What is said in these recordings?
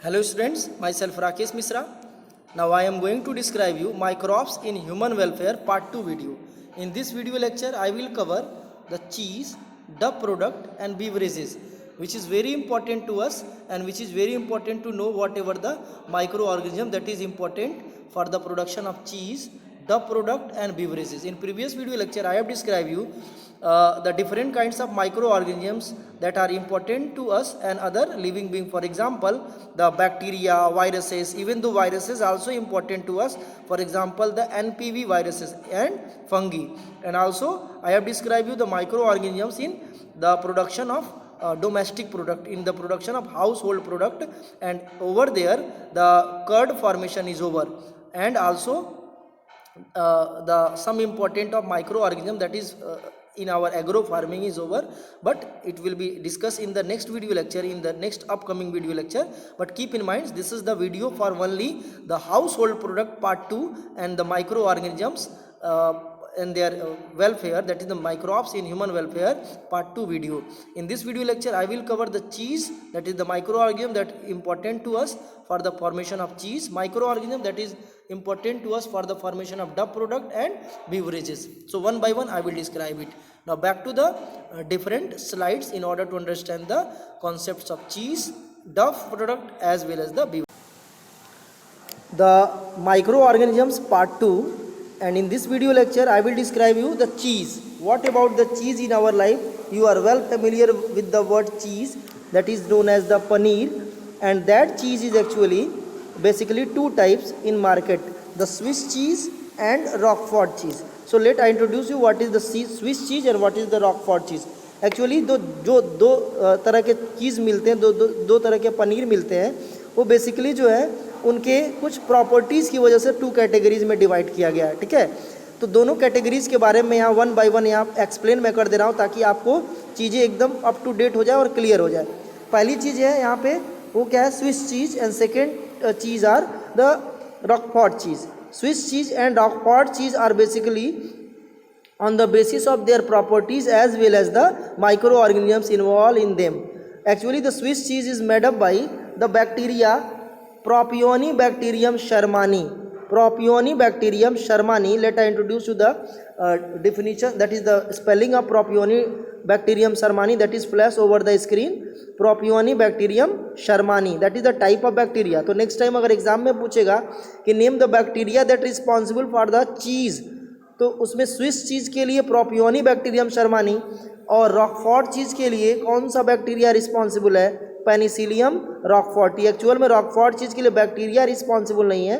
Hello students, myself Rakesh Misra. Now I am going to describe you microbes in human welfare part 2 video. In this video lecture I will cover the cheese, dove product and beverages, which is very important to us and which is very important to know whatever the microorganism that is important for the production of cheese, dove product and beverages. In previous video lecture I have described you the different kinds of microorganisms that are important to us and other living being. For example, the bacteria, viruses, even though viruses also important to us. For example, the NPV viruses and fungi. And also I have described you the microorganisms in the production of domestic product, in the production of household product, and over there the curd formation is over. And also the some important of microorganism that is in our agro farming is over, but it will be discussed in the next video lecture, in the next upcoming video lecture. But keep in mind, this is the video for only the household product part 2 and the microorganisms and their welfare, that is the microbes in human welfare part 2 video. In this video lecture I will cover the cheese, that is the microorganism that important to us for the formation of cheese, microorganism that is important to us for the formation of dove product and beverages. So one by one I will describe it. Now back to the different slides in order to understand the concepts of cheese, dove product as well as the beverage. The microorganisms part 2, and in this video lecture I will describe you the cheese. What about the cheese in our life? You are well familiar with the word cheese, that is known as the paneer, and that cheese is actually basically two types in market, the Swiss cheese and Roquefort cheese. So let I introduce you what is the Swiss cheese and what is the Roquefort cheese. Actually दो तरह के चीज़ मिलते हैं, दो तरह के पनीर मिलते हैं. वो बेसिकली जो है उनके कुछ प्रॉपर्टीज़ की वजह से टू कैटेगरीज में डिवाइड किया गया है. ठीक है, तो दोनों कैटेगरीज के बारे में यहाँ वन बाय वन यहाँ एक्सप्लेन मैं कर दे रहा हूँ ताकि आपको चीज़ें एकदम अप टू डेट हो जाए और क्लियर हो जाए. पहली चीज़ है यहाँ पे वो क्या है, Swiss cheese, and second cheese are the Roquefort cheese. Swiss cheese and Roquefort cheese are basically on the basis of their properties as well as the microorganisms involved in them. Actually, the Swiss cheese is made up by the bacteria Propionibacterium shermani. Propionibacterium shermani. Let I introduce you the definition, that is the spelling of Propionibacterium shermani, that is flash over the screen. Propionibacterium shermani, that is the type of bacteria. तो next time अगर exam में पूछेगा कि name the bacteria that responsible for the cheese, तो उसमें Swiss cheese के लिए Propionibacterium शर्मानी और रॉकफोर्ट चीज़ के लिए कौन सा बैक्टीरिया रिस्पॉन्सिबल है, पेनिसिलियम रॉकफोर्टी. एक्चुअल में रॉकफोर्ट चीज़ के लिए बैक्टीरिया रिस्पॉन्सिबल नहीं है,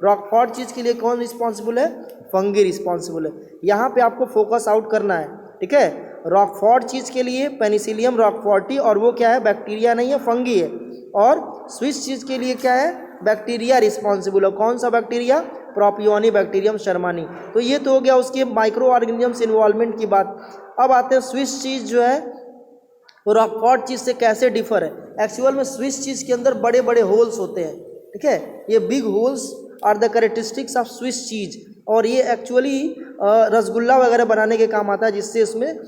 रॉकफोर्ट चीज़ के लिए कौन रिस्पॉन्सिबल है, फंगी रिस्पॉन्सिबल है. यहाँ पे आपको फोकस आउट करना है. ठीक है, रॉकफोर्ट चीज़ के लिए पेनिसिलियम रॉकफोर्टी, और वो क्या है, बैक्टीरिया नहीं है, फंगी है. और स्विस चीज़ के लिए क्या है, बैक्टीरिया रिस्पॉन्सिबल है. कौन सा बैक्टीरिया, प्रोपियोनिबैक्टीरियम शर्मानी. तो ये तो हो गया उसके माइक्रो ऑर्गेनिजम्स इन्वॉल्वमेंट की बात. अब आते हैं स्विस चीज़ जो है वो रॉकफोर्ट चीज़ से कैसे डिफर है. एक्चुअल में स्विस चीज़ के अंदर बड़े बड़े होल्स होते हैं. ठीक है, ये big holes are the characteristics of Swiss cheese, और ये एक्चुअली रसगुल्ला वगैरह बनाने के काम आता है, जिससे इसमें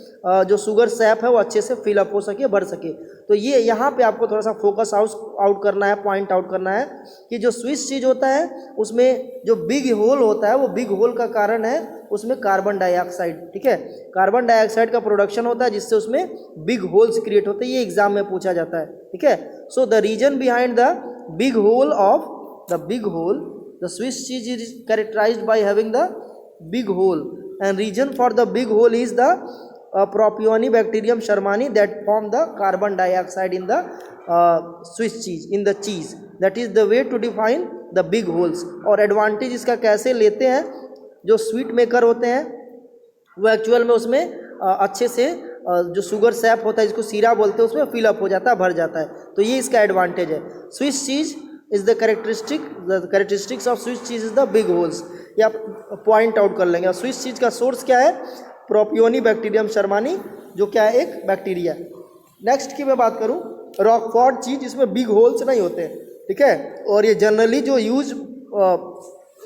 जो शुगर सैप है वो अच्छे से फिलअप हो सके, भर सके. तो ये यहाँ पे आपको थोड़ा सा फोकस आउट करना है, पॉइंट आउट करना है कि जो स्विस चीज़ होता है उसमें जो बिग होल होता है, वो बिग होल का कारण है उसमें कार्बन डाइऑक्साइड. ठीक है, कार्बन डाइऑक्साइड का प्रोडक्शन होता है जिससे उसमें बिग होल्स क्रिएट होते हैं. ये एग्जाम में पूछा जाता है. ठीक है, so the reason behind the big hole of the big hole, the Swiss cheese is characterized by having the big hole, and reason for the big hole is the Propionibacterium shermani that form the carbon dioxide in the Swiss cheese, in the cheese. That is the way to define the big holes. और advantage इसका कैसे लेते हैं, जो sweet maker होते हैं वो actual में उसमें अच्छे से जो शुगर सैप होता है, जिसको सीरा बोलते हैं, उसमें फिलअप हो जाता है, भर जाता है. तो ये इसका एडवांटेज है. Swiss cheese is the characteristics of Swiss cheese is the big holes. ये आप पॉइंट आउट कर लेंगे. और स्विस चीज का सोर्स क्या है, प्रोपियोनिबैक्टीरियम शर्मानी, जो क्या है, एक बैक्टीरिया. नेक्स्ट की मैं बात करूं, रॉकफोर्ट चीज, जिसमें बिग होल्स नहीं होते. ठीक है, और ये जनरली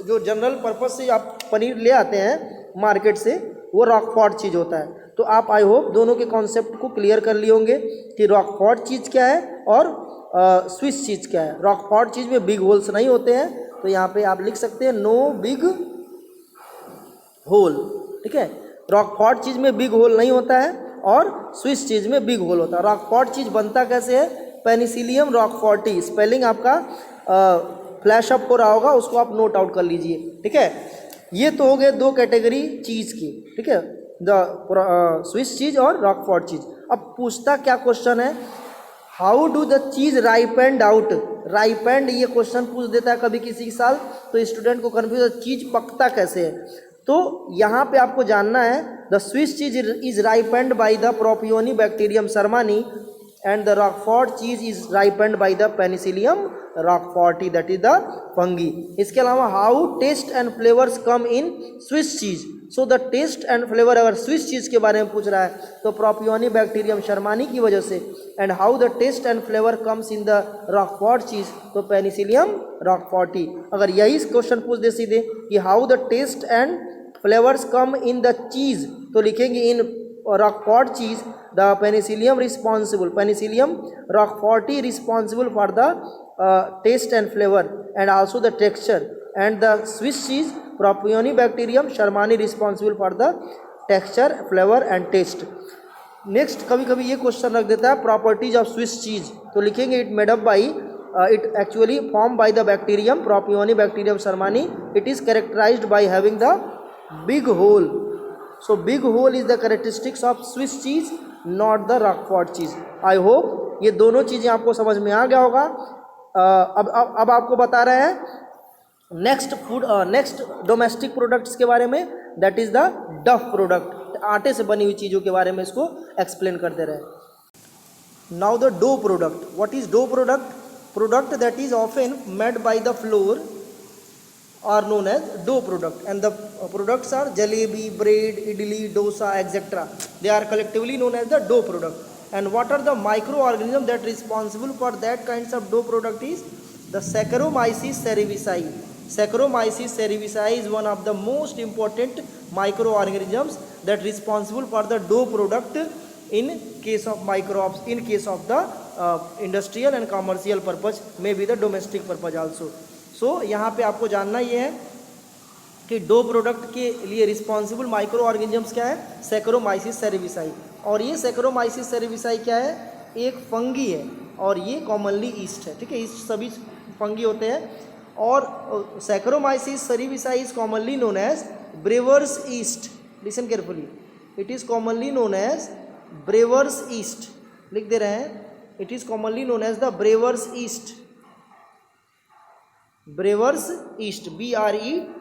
जो जनरल पर्पज से आप पनीर ले आते हैं मार्केट से, वो रॉकफोर्ट चीज़ होता है. तो आप आई होप दोनों के कॉन्सेप्ट को क्लियर कर लिए होंगे कि रॉकफोर्ट चीज़ क्या है और स्विस चीज़ क्या है? रॉकफोर्ट चीज़ में बिग होल्स नहीं होते हैं, तो यहाँ पे आप लिख सकते हैं नो बिग होल। ठीक है, रॉकफोर्ट चीज़ में बिग होल नहीं होता है और स्विस चीज़ में बिग होल होता है। रॉकफोर्ट चीज़ बनता कैसे है? पेनिसिलियम रॉकफोर्टी, स्पेलिंग आपका फ्लैश अप हो रहा होगा, उसको आप नोट आउट कर लीजिए। ठीक है, ये तो हो गए दो कैटेगरी चीज़ की। ठीक है, द स्विस चीज़ और रॉकफोर्ट चीज़। अब पूछता क्या क्वेश्चन है, how do the cheese ripened out? Ripened ये क्वेश्चन पूछ देता है कभी किसी साल, तो स्टूडेंट को कन्फ्यूज, चीज़ पकता कैसे है? तो यहाँ पे आपको जानना है, the Swiss cheese is ripened by the Propionibacterium shermanii and the Roquefort cheese is ripened by the Penicillium roqueforti, that is the fungi. इसके अलावा how taste and flavours come in Swiss cheese? So the taste and flavour अगर Swiss cheese के बारे में पूछ रहा है तो प्रोपियोनी बैक्टीरियम शर्मानी की वजह से। And how the taste and flavour comes in the Roquefort cheese, तो पेनिसिलियम रॉकफोर्टी। अगर यही क्वेश्चन पूछ दे सीधे कि how the taste and flavours come in the cheese, तो लिखेंगे in Roquefort cheese the Penicillium responsible, Penicillium roqueforti responsible for the taste and flavor and also the texture, and the Swiss cheese Propionibacterium shermani responsible for the texture, flavor and taste. Next कभी कभी ये question रख देता है properties of Swiss cheese, तो लिखेंगे it made up by it actually form by the bacterium Propionibacterium shermani, it is characterized by having the big hole, so big hole is the characteristics of Swiss cheese, not the Roquefort cheese. I hope ये दोनों चीज़ें आपको समझ में आ गया होगा। अब आपको बता रहे हैं नेक्स्ट डोमेस्टिक प्रोडक्ट्स के बारे में, दैट इज द डफ प्रोडक्ट, आटे से बनी हुई चीज़ों के बारे में इसको एक्सप्लेन करते रहे। Now the dough product, what is dough product? Product that is often made by the flour are known as dough product, and the products are jalebi, bread, idli, dosa etcetera, they are collectively known as the dough product. And what are the microorganisms that responsible for that kinds of dough product is the Saccharomyces cerevisiae. Saccharomyces cerevisiae is one of the most important microorganisms that responsible for the dough product in case of microbes, in case of the industrial and commercial purpose, maybe the domestic purpose also. So यहाँ पे आपको जानना ये है कि dough product के लिए responsible micro organisms क्या है? Saccharomyces cerevisiae. और ये Saccharomyces cerevisiae क्या है? एक फंगी है और ये कॉमनली ईस्ट है। ठीक है, ईस्ट सभी फंगी होते हैं, और Saccharomyces cerevisiae is commonly known as brewers yeast. Listen carefully, it is commonly known as brewers yeast, लिख दे रहे हैं, it is commonly known as the brewers yeast, brewers yeast,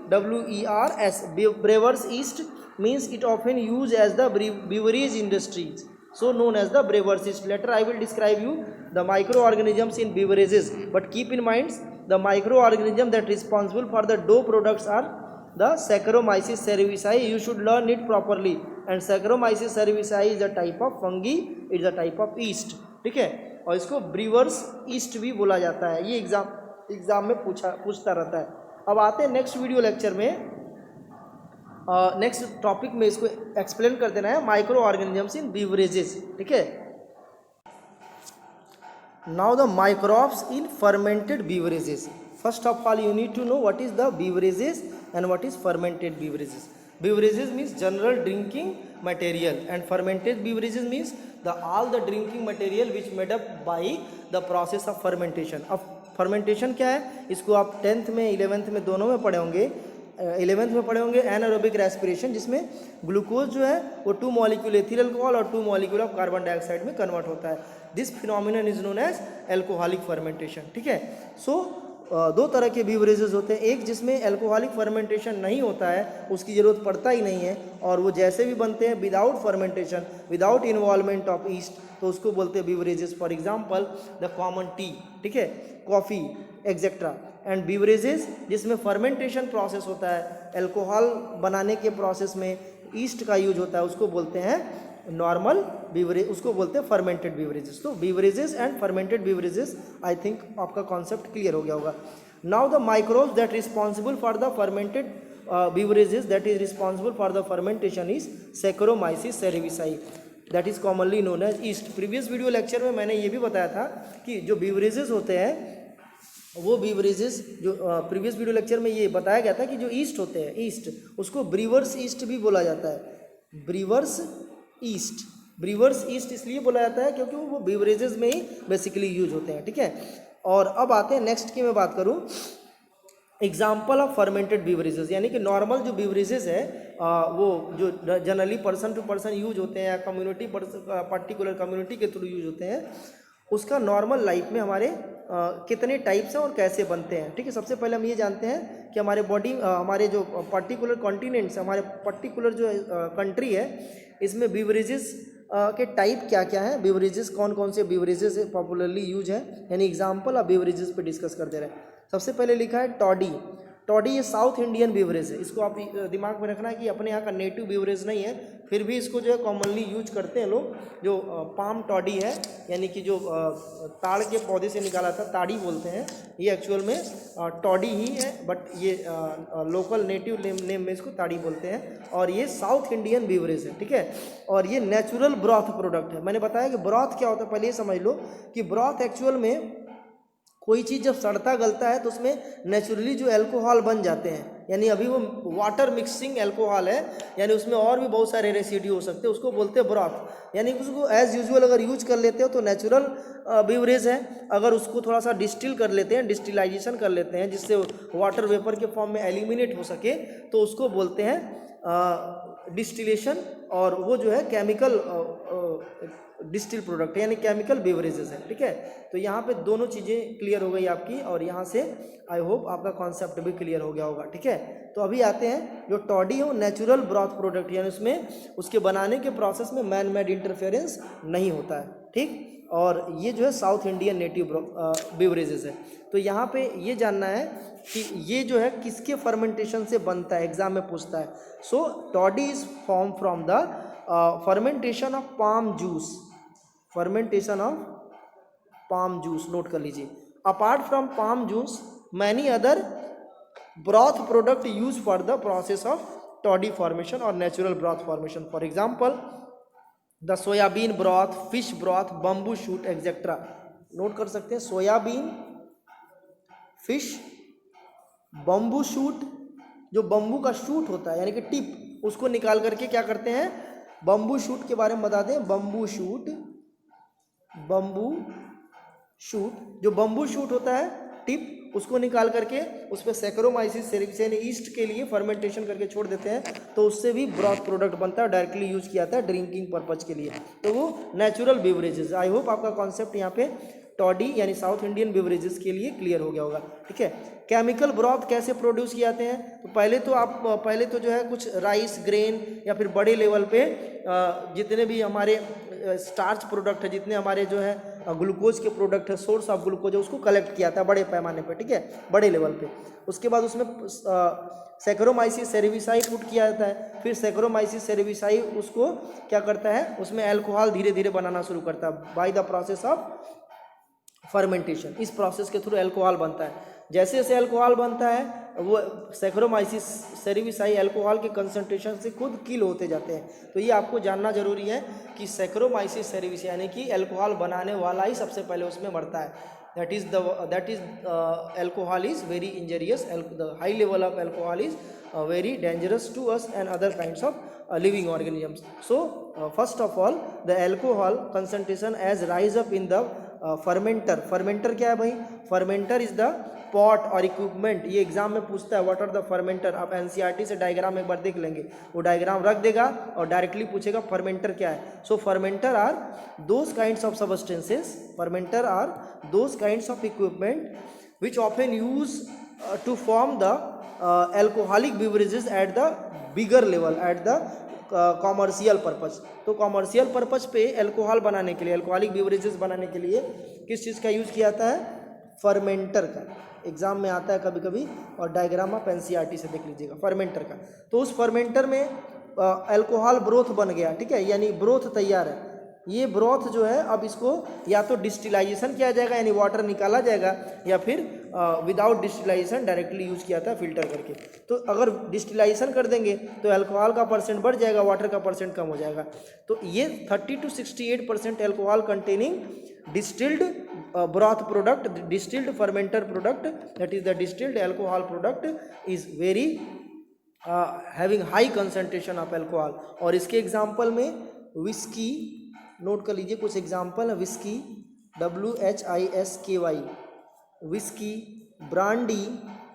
BREWERS, brewers yeast means it often used as the beverage industries, so known as the brewer's yeast. Later I will describe you the microorganisms in beverages, but keep in mind the microorganisms that responsible for the dough products are the Saccharomyces cerevisiae. You should learn it properly, and Saccharomyces cerevisiae is a type of fungi, it is a type of yeast. ठीक है, और इसको brewers east भी बोला जाता है। ये exam में पूछता रहता है। अब आते हैं नेक्स्ट वीडियो लेक्चर में, नेक्स्ट टॉपिक में इसको एक्सप्लेन कर देना है, माइक्रो ऑर्गेनिजम्स इन बीवरेजेस। ठीक है, now the microbes in fermented beverages. First of all you need to know what is the beverages and what is fermented beverages. Beverages means general drinking material, and fermented beverages means all the drinking material which made up by the process of fermentation. अब fermentation क्या है? इसको आप 10th में 11th में दोनों में पढ़े होंगे। 11th में पढ़े होंगे एनारोबिक रेस्पिरेशन, जिसमें ग्लूकोज जो है वो 2 मॉलिक्यूल एथिल अल्कोहल और 2 मॉलिक्यूल ऑफ कार्बन डाइऑक्साइड में कन्वर्ट होता है। This phenomenon is known as alcoholic fermentation. ठीक है, सो दो तरह के बीवरेजेस होते हैं, एक जिसमें एल्कोहलिक फर्मेंटेशन नहीं होता है, उसकी ज़रूरत पड़ता ही नहीं है, और वो जैसे भी बनते हैं without fermentation, without involvement of east, तो उसको बोलते हैं beverages. For example the common T, ठीक है, कॉफ़ी एक्सेट्रा। एंड बीवरेजेस जिसमें फर्मेंटेशन प्रोसेस होता है, अल्कोहल बनाने के प्रोसेस में ईस्ट का यूज होता है, उसको बोलते हैं नॉर्मल बीवरेज, उसको बोलते हैं फर्मेंटेड बीवरेजेस। तो beverages and fermented beverages, I think आपका कॉन्सेप्ट क्लियर हो गया होगा। Now the microbes that responsible for the fermented beverages that is responsible for the fermentation is Saccharomyces cerevisiae. That is commonly known as yeast. Previous video lecture में मैंने ये भी बताया था कि जो बीवरेजेस होते हैं वो बीवरेजेस जो प्रीवियस वीडियो लेक्चर में ये बताया गया था कि जो ईस्ट होते हैं, ईस्ट उसको ब्रीवर्स ईस्ट भी बोला जाता है। ब्रीवर्स ईस्ट, ब्रीवर्स ईस्ट इसलिए बोला जाता है क्योंकि वो बीवरेजेस में ही बेसिकली यूज होते हैं, ठीक है। और अब आते हैं नेक्स्ट की मैं बात करूँ, एग्जाम्पल ऑफ फर्मेंटेड बीवरेजेस, यानी कि नॉर्मल जो बीवरेजेस है वो जो generally person to person use होते हैं या कम्युनिटी पर्टिकुलर कम्युनिटी के थ्रू यूज होते हैं, उसका नॉर्मल लाइफ में हमारे कितने टाइप्स हैं और कैसे बनते हैं, ठीक है। सबसे पहले हम ये जानते हैं कि हमारे बॉडी हमारे जो पर्टिकुलर कॉन्टिनेंट्स, हमारे पर्टिकुलर जो कंट्री है, इसमें बीवरेजेस के टाइप क्या क्या हैं, बीवरेजेस कौन कौन से बीवरेजेस पॉपुलरली यूज है, यानी एग्जाम्पल ऑफ बीवरेजेस पे डिस्कस करते रहे। सबसे पहले लिखा है टॉडी। टॉडी ये साउथ इंडियन बीवरेज है, इसको आप दिमाग में रखना है कि अपने यहाँ का नेटिव बीवरेज नहीं है, फिर भी इसको जो है कॉमनली यूज करते हैं लोग। जो पाम टॉडी है, यानी कि जो ताड़ के पौधे से निकाला था, ताड़ी बोलते हैं, ये एक्चुअल में टॉडी ही है, बट ये लोकल नेटिव नेम में इसको ताड़ी बोलते हैं, और ये साउथ इंडियन बीवरेज है, ठीक है। और ये नेचुरल ब्रॉथ प्रोडक्ट है। मैंने बताया कि ब्रॉथ क्या होता है, पहले ये समझ लो कि ब्रॉथ एक्चुअल में कोई चीज़ जब सड़ता गलता है तो उसमें नेचुरली जो अल्कोहल बन जाते हैं, यानी अभी वो वाटर मिक्सिंग अल्कोहल है, यानी उसमें और भी बहुत सारे रेसिड्यू हो सकते हैं, उसको बोलते हैं ब्रॉथ। यानी उसको एज यूजुअल अगर यूज कर लेते हो तो नेचुरल बीवरेज है। अगर उसको थोड़ा सा डिस्टिल कर लेते हैं, डिस्टिलाइजेशन कर लेते हैं, जिससे वाटर वेपर के फॉर्म में एलिमिनेट हो सके, तो उसको बोलते हैं डिस्टिलेशन, और वो जो है केमिकल डिस्टिल प्रोडक्ट है, यानी केमिकल बेवरेजेस है, ठीक है। तो यहाँ पे दोनों चीज़ें क्लियर हो गई आपकी, और यहाँ से आई होप आपका कॉन्सेप्ट भी क्लियर हो गया होगा, ठीक है। तो अभी आते हैं जो टॉडी हो, नेचुरल ब्रॉथ प्रोडक्ट, यानी उसमें उसके बनाने के प्रोसेस में मैन मेड इंटरफेरेंस नहीं होता है, ठीक। और ये जो है साउथ इंडियन नेटिव बेवरेजेस है। तो यहाँ पे ये जानना है कि ये जो है किसके फर्मेंटेशन से बनता है, एग्जाम में पूछता है। So toddy is form from the fermentation of palm juice, fermentation of palm juice, note कर लीजिए। Apart from palm juice many other broth product use for the process of toddy formation और natural broth formation. For example the soybean broth, fish broth, bamboo shoot etcetera. Note कर सकते हैं, soybean, fish, bamboo shoot, जो bamboo का shoot होता है यानी कि टिप, उसको निकाल करके क्या करते हैं, बम्बू शूट के बारे में बता दें। बम्बू शूट, बम्बू शूट, जो बम्बू शूट होता है टिप, उसको निकाल करके उस पर सैकरोमाइसिस सेरिक्सेन ईस्ट के लिए फर्मेंटेशन करके छोड़ देते हैं, तो उससे भी ब्रॉथ प्रोडक्ट बनता है, डायरेक्टली यूज किया जाता है ड्रिंकिंग पर्पज के लिए, तो वो नेचुरल बेवरेजेस। आई होप आपका कॉन्सेप्ट यहाँ पे टॉडी यानी साउथ इंडियन बेवरेजेस के लिए क्लियर हो गया होगा, ठीक है। केमिकल ब्रॉथ कैसे प्रोड्यूस किए जाते हैं, तो पहले तो जो है कुछ राइस ग्रेन या फिर बड़े लेवल पे जितने भी हमारे स्टार्च प्रोडक्ट है, जितने हमारे जो है ग्लूकोज के प्रोडक्ट है, सोर्स ऑफ ग्लूकोज है, उसको कलेक्ट किया था बड़े पैमाने पे, ठीक है, बड़े लेवल पे। उसके बाद उसमें सैकरोमाइसिस सेरेविसाई पुट किया जाता है, फिर सैकरोमाइसिस सेरेविसाई उसको क्या करता है, उसमें अल्कोहल धीरे धीरे बनाना शुरू करता है by the process of fermentation. इस प्रोसेस के थ्रू अल्कोहल बनता है। जैसे जैसे अल्कोहल बनता है, वो सैकरोमाइसिस सेरेविसाई अल्कोहल के कंसंट्रेशन से खुद किल होते जाते हैं। तो ये आपको जानना जरूरी है कि सैकरोमाइसिस सेरेविसाई यानी कि अल्कोहल बनाने वाला ही सबसे पहले उसमें मरता है। That is alcohol is very injurious, the high level of alcohol is very dangerous to us and other kinds of living organisms. So first of all the alcohol concentration as rise up in the fermenter. fermenter क्या है भाई, fermenter is the pot और equipment। ये exam में पूछता है what are the fermenter. आप NCERT से डायग्राम एक बार देख लेंगे, वो डायग्राम रख देगा और डायरेक्टली पूछेगा फर्मेंटर क्या है। So fermenter are those kinds of substances, fermenter are those kinds of equipment which often use to form the alcoholic beverages at the bigger level at the commercial purpose। तो commercial purpose पे alcohol बनाने के लिए, alcoholic beverages बनाने के लिए किस चीज़ का यूज़ किया जाता है, फर्मेंटर का। एग्जाम में आता है कभी कभी, और डायग्राम आप एनसीईआरटी से देख लीजिएगा फर्मेंटर का। तो उस फर्मेंटर में अल्कोहल ब्रोथ बन गया, ठीक है, यानी ब्रोथ तैयार है। ये ब्रॉथ जो है अब इसको या तो डिस्टिलाइजेशन किया जाएगा यानी वाटर निकाला जाएगा, या फिर विदाउट डिस्टिलाइजेशन डायरेक्टली यूज किया था फिल्टर करके। तो अगर डिस्टिलाइजेशन कर देंगे तो अल्कोहल का परसेंट बढ़ जाएगा, वाटर का परसेंट कम हो जाएगा। तो ये 30 to 68% alcohol containing distilled broth product, distilled fermenter product, that is the distilled alcohol product is very having high concentration of alcohol. और इसके एग्जाम्पल में विस्की, नोट कर लीजिए कुछ एग्जाम्पल है। विस्की, WHISKY, विस्की, ब्रांडी,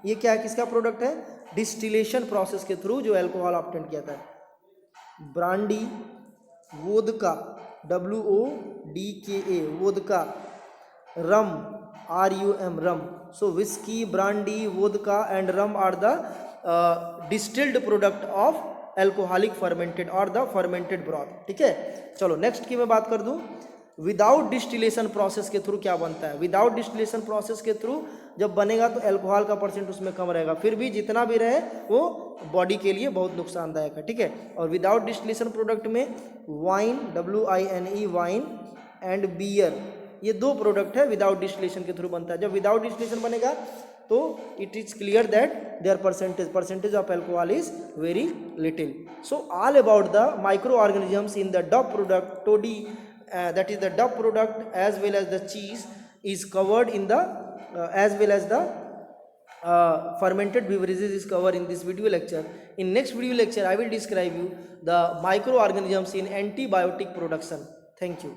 ये क्या है, किसका प्रोडक्ट है, डिस्टिलेशन प्रोसेस के थ्रू जो अल्कोहल ऑब्टेन किया था। Brandy, vodka, WODKA, vodka, rum, RUM, rum. So whisky, brandy, vodka and rum are the distilled product of alcoholic fermented और द फर्मेंटेड ब्रॉथ। ठीक है, चलो नेक्स्ट की मैं बात कर दूं, विदाउट डिस्टिलेशन प्रोसेस के थ्रू क्या बनता है। विदाउट डिस्टिलेशन प्रोसेस के थ्रू जब बनेगा तो अल्कोहल का परसेंट उसमें कम रहेगा, फिर भी जितना भी रहे वो बॉडी के लिए बहुत नुकसानदायक है। ठीक है, और विदाउट डिस्टिलेशन प्रोडक्ट में wine, WINE, wine and beer, ये दो प्रोडक्ट है विदाउट डिस्टिलेशन के थ्रू बनता है। जब विदाउट डिस्टिलेशन बनेगा तो it is clear that there percentage of alcohol is very little. So all about the microorganisms in the dub product, toddy, that is the duck product as well as the cheese is covered in the as well as the fermented beverages is covered in this video lecture. In next video lecture I will describe you the microorganisms in antibiotic production. Thank you.